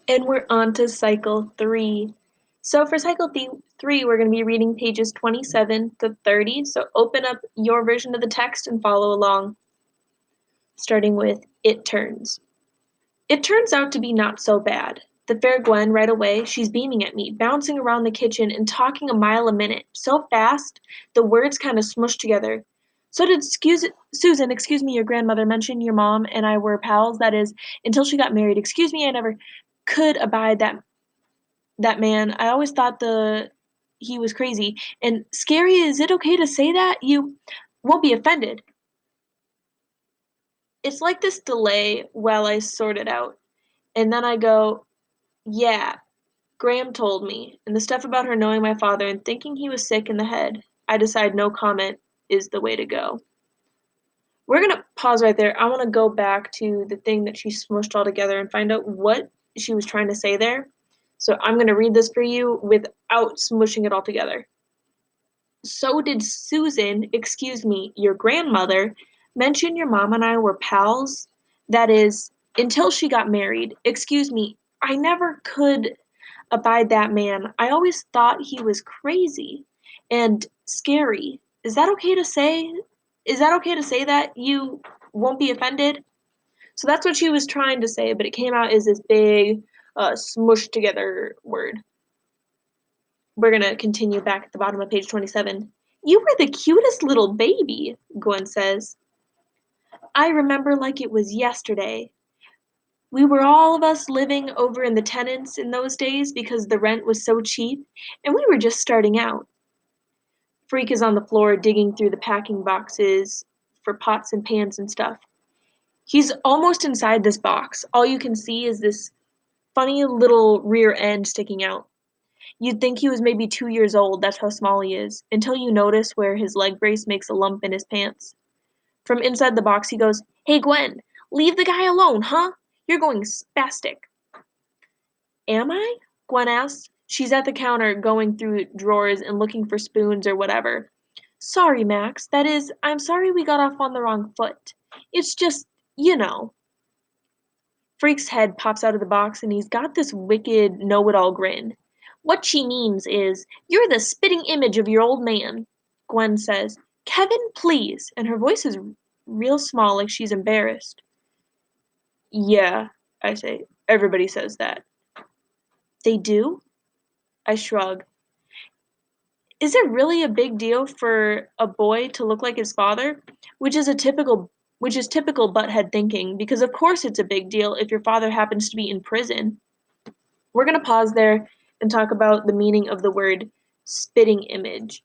And we're on to cycle 3. So for cycle 3, we're going to be reading pages 27 to 30. So open up your version of the text and follow along, starting with It Turns. It turns out to be not so bad. The fair Gwen right away, she's beaming at me, bouncing around the kitchen and talking a mile a minute, so fast the words kind of smushed together. So did Susan, excuse me, your grandmother mentioned your mom and I were pals, that is, until she got married. Excuse me, I never could abide that man. I always thought he was crazy. And scary, is it okay to say that? You won't be offended. It's like this delay while I sort it out. And then I go, yeah, Graham told me. And the stuff about her knowing my father and thinking he was sick in the head. I decide no comment is the way to go. We're going to pause right there. I want to go back to the thing that she smushed all together and find out what she was trying to say there. So I'm going to read this for you without smushing it all together. So did Susan, excuse me, your grandmother, mention your mom and I were pals? That is, until she got married. Excuse me, I never could abide that man. I always thought he was crazy and scary. Is that okay to say? Is that okay to say that? You won't be offended? So that's what she was trying to say, but it came out as this big, smushed together word. We're gonna continue back at the bottom of page 27. You were the cutest little baby, Gwen says. I remember like it was yesterday. We were all of us living over in the tenants in those days because the rent was so cheap, and we were just starting out. Freak is on the floor digging through the packing boxes for pots and pans and stuff. He's almost inside this box. All you can see is this funny little rear end sticking out. You'd think he was maybe 2 years old, that's how small he is, until you notice where his leg brace makes a lump in his pants. From inside the box, he goes, Hey Gwen, leave the guy alone, huh? You're going spastic. Am I? Gwen asks. She's at the counter going through drawers and looking for spoons or whatever. Sorry, Max. That is, I'm sorry we got off on the wrong foot. It's just, you know. Freak's head pops out of the box and he's got this wicked know-it-all grin. What she means is, you're the spitting image of your old man. Gwen says, Kevin, please. And her voice is real small like she's embarrassed. Yeah, I say. Everybody says that. They do? I shrug. Is it really a big deal for a boy to look like his father? Which is typical butthead thinking, because of course it's a big deal if your father happens to be in prison. We're going to pause there and talk about the meaning of the word spitting image.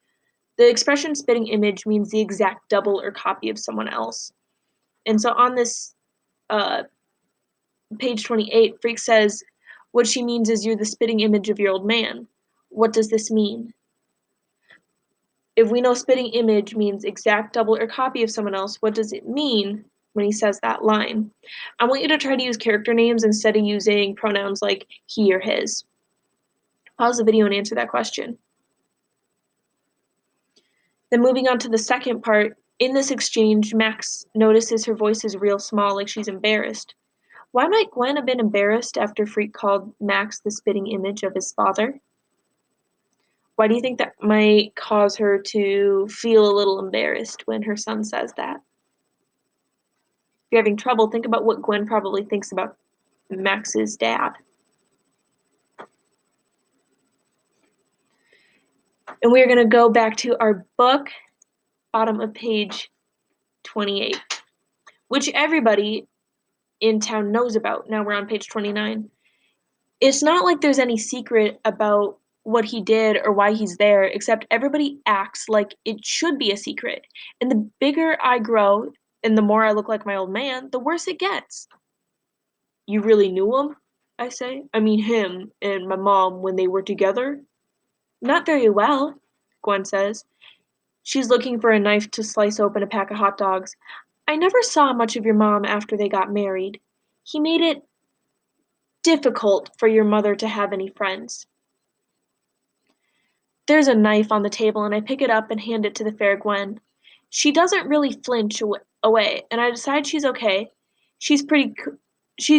The expression spitting image means the exact double or copy of someone else. And so on this uh, page 28, Freak says, what she means is you're the spitting image of your old man. What does this mean? If we know spitting image means exact double or copy of someone else, what does it mean when he says that line? I want you to try to use character names instead of using pronouns like he or his. Pause the video and answer that question. Then moving on to the second part, in this exchange, Max notices her voice is real small, like she's embarrassed. Why might Gwen have been embarrassed after Freak called Max the spitting image of his father? Why do you think that might cause her to feel a little embarrassed when her son says that? If you're having trouble, think about what Gwen probably thinks about Max's dad. And we're going to go back to our book, bottom of page 28, which everybody in town knows about. Now we're on page 29. It's not like there's any secret about what he did or why he's there, except everybody acts like it should be a secret. And the bigger I grow and the more I look like my old man, the worse it gets. You really knew him? I say. I mean him and my mom when they were together? Not very well, Gwen says. She's looking for a knife to slice open a pack of hot dogs. I never saw much of your mom after they got married. He made it difficult for your mother to have any friends. There's a knife on the table and I pick it up and hand it to the fair Gwen. She doesn't really flinch away, and I decide she's okay. She's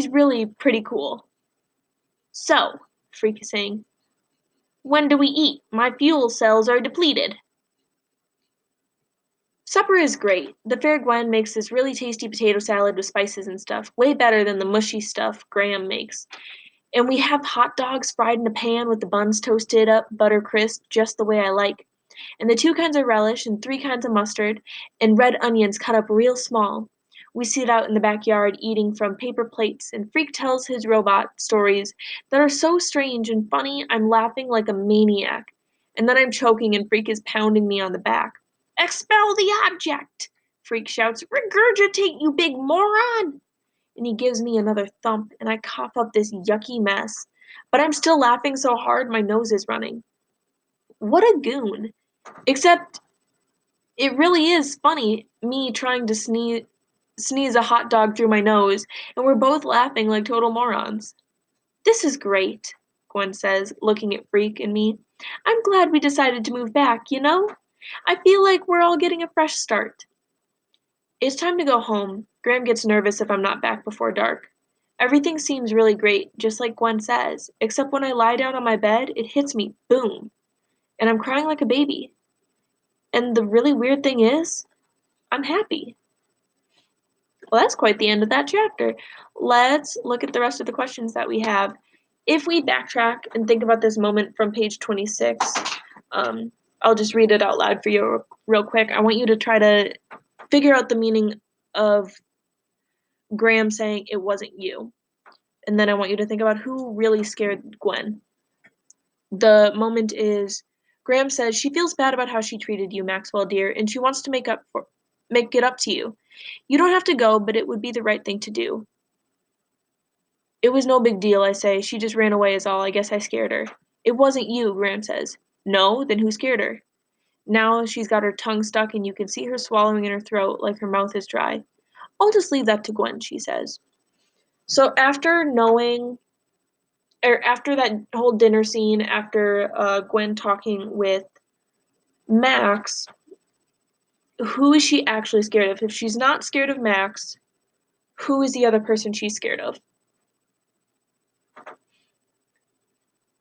really pretty cool. So, Freak is saying, when do we eat? My fuel cells are depleted. Supper is great. The fair Gwen makes this really tasty potato salad with spices and stuff, way better than the mushy stuff Graham makes. And we have hot dogs fried in a pan with the buns toasted up, butter crisp, just the way I like. And the 2 kinds of relish and 3 kinds of mustard, and red onions cut up real small. We sit out in the backyard eating from paper plates, and Freak tells his robot stories that are so strange and funny I'm laughing like a maniac. And then I'm choking and Freak is pounding me on the back. Expel the object! Freak shouts. Regurgitate, you big moron! And he gives me another thump, and I cough up this yucky mess. But I'm still laughing so hard my nose is running. What a goon. Except it really is funny, me trying to sneeze a hot dog through my nose, and we're both laughing like total morons. This is great, Gwen says, looking at Freak and me. I'm glad we decided to move back, you know? I feel like we're all getting a fresh start. It's time to go home. Graham gets nervous if I'm not back before dark. Everything seems really great, just like Gwen says, except when I lie down on my bed, it hits me, boom, and I'm crying like a baby. And the really weird thing is, I'm happy. Well, that's quite the end of that chapter. Let's look at the rest of the questions that we have. If we backtrack and think about this moment from page 26, I'll just read it out loud for you real quick. I want you to try to figure out the meaning of Graham saying it wasn't you. And then I want you to think about who really scared Gwen. The moment is Graham says she feels bad about how she treated you, Maxwell dear, and she wants to make it up to you. You don't have to go, but it would be the right thing to do. It was no big deal, I say. She just ran away is all. I guess I scared her. It wasn't you, Graham says. No, then who scared her? Now she's got her tongue stuck and you can see her swallowing in her throat like her mouth is dry. I'll just leave that to Gwen, she says. So after that whole dinner scene, after Gwen talking with Max, who is she actually scared of? If she's not scared of Max, who is the other person she's scared of?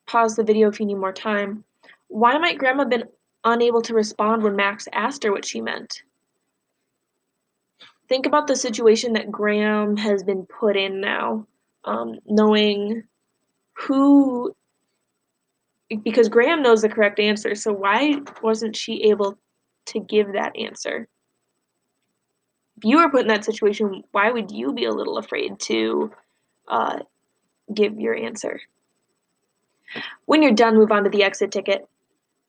Pause the video if you need more time. Why might Grandma have been unable to respond when Max asked her what she meant? Think about the situation that Graham has been put in now, knowing who, because Graham knows the correct answer, so why wasn't she able to give that answer? If you were put in that situation, why would you be a little afraid to give your answer? When you're done, move on to the exit ticket.